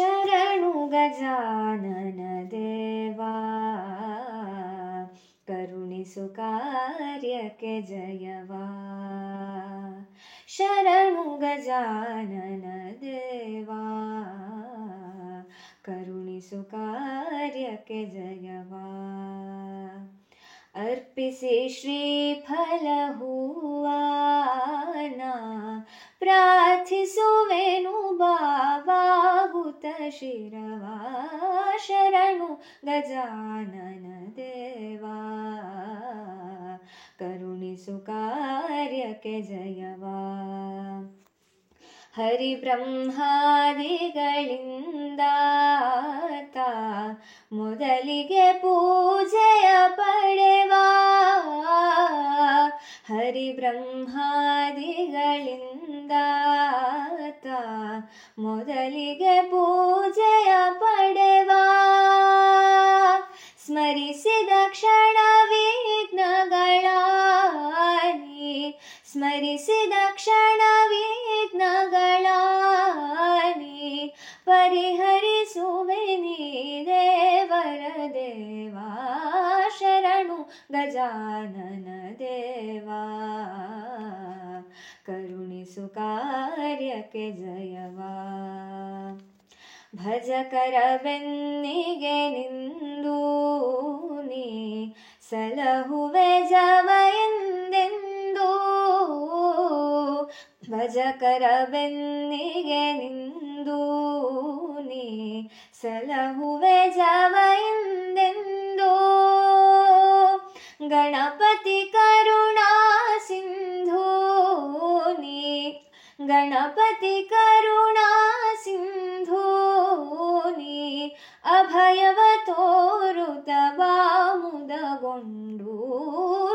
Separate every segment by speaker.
Speaker 1: ಶರಣು ಗಜಾನನ ದೇವಾ, ಕರುಣಿಸು ಕಾರ್ಯಕ್ಕೆ ಜಯವಾ. ಶರಣು ಗಜಾನನ ದೇವಾ, ಕರುಣಿಸು ಕಾರ್ಯಕ್ಕೆ ಜಯವಾ. अर्पिसि श्रीफल हूवाನ ಪ್ರಾರ್ಥಿಸುವೆನು ಬಾಬಾಗುತ್ತ ಶಿರವಾ. ಶರಣು ಗಜಾನನ ದೇವಾ, ಕರುಣಿಸು ಕಾರ್ಯಕ್ಕೆ ಜಯವಾ. ಹರಿ ಬ್ರಹ್ಮಾದಿಗಳಿಂದಾತ ಮೊದಲಿಗೆ ಪೂಜೆಯ ಪಡೆವಾ. ಹರಿ ಬ್ರಹ್ಮಾದಿಗಳಿಂದಾತ ಮೊದಲಿಗೆ ಪೂಜೆಯ ಪಡೆವಾ. ಸ್ಮರಿಸಿದ ಕ್ಷಣ ವಿಘ್ನಗಳಾನಿ, ಸ್ಮರಿಸಿದ ಕ್ಷಣ ವಿಘ್ನಗಳಾನಿ, ಪರಿಹರಿಸುವೆ ನೀ ದೇವರ ದೇವಾ. ಶರಣು ಗಜಾನನ ದೇವಾ, ಕರುಣಿಸು ಕಾರ್ಯಕ್ಕೆ ಜಯವಾ. ಭಜಕರ ಬೆನ್ನಿಗೆ ನಿಂದು ನೀ ಸಲಹುವೆ ಜವ ಎಂದೆಂದು. ಭಜಕರ ಬೆನ್ನಿಗೆ ನಿಂದು ನೀ ಸಲಹುವೆ ಜವ ಎಂದೆಂದು. ಗಣಪತಿ ಕರುಣಾ ಸಿಂಧೂ ನೀ, ಗಣಪತಿ ಕರುಣಾ ಸಿಂಧೂ ನೀ, ಅಭಯವ ತೋರುತ ಬಾಮುದಗೊಂಡು.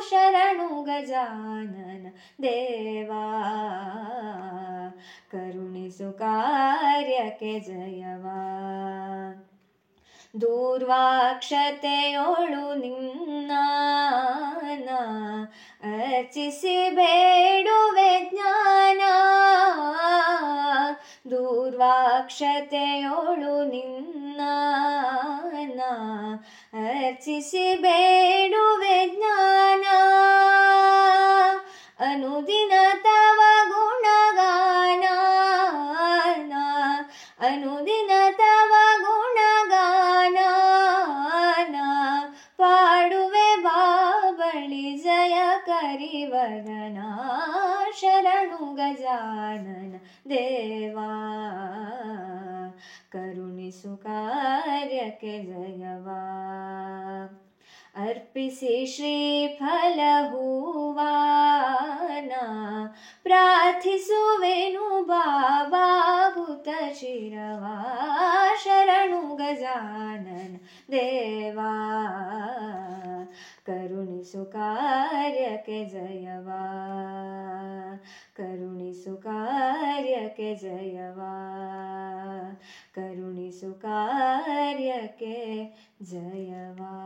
Speaker 1: ಶರಣು ಗಜಾನನ ದೇವಾ, ಕರುಣಿಸು ಕಾರ್ಯಕ್ಕೆ ಜಯವಾ. ದೂರ್ವಾಕ್ಷತೆಯೋಳು ನಿನ್ನಾನ ಅರ್ಚಿಸಿ ಬೇಡುವೆ ಜ್ಞಾನ. ದೂರ್ವಾಕ್ಷತೆಯೋಳು ನಿನ್ನಾನ ಅರ್ಚಿಸಿ ಬೇಡುವೆ ಜ್ಞಾನ. ಅನುದಿನ ತವ ಗುಣಗಾನ, ಅನುದಿನ ತವ ಗುಣಗಾನ, ಪಾಡುವೆ ಬಾಬಳಿ ಜಯ ಕರಿವರನ. ಶರಣು ಗಜಾನನ ದೇವಾ, ಕರುಣಿಸು ಕಾರ್ಯಕ್ಕೆ ಜಯವಾ. अर्पिसि श्रीफल हूवाನ ಪ್ರಾರ್ಥಿಸುವೆನು ಬಾಬಾಗುತ್ತ ಶಿರವಾ. ಶರಣು ಗಜಾನನ ದೇವಾ, ಕರುಣಿಸು ಕಾರ್ಯಕ್ಕೆ ಜಯವಾ. ಕರುಣಿಸು ಕಾರ್ಯಕ್ಕೆ ಜಯವಾ, ಕರುಣಿಸು ಕಾರ್ಯಕ್ಕೆ ಜಯವಾ.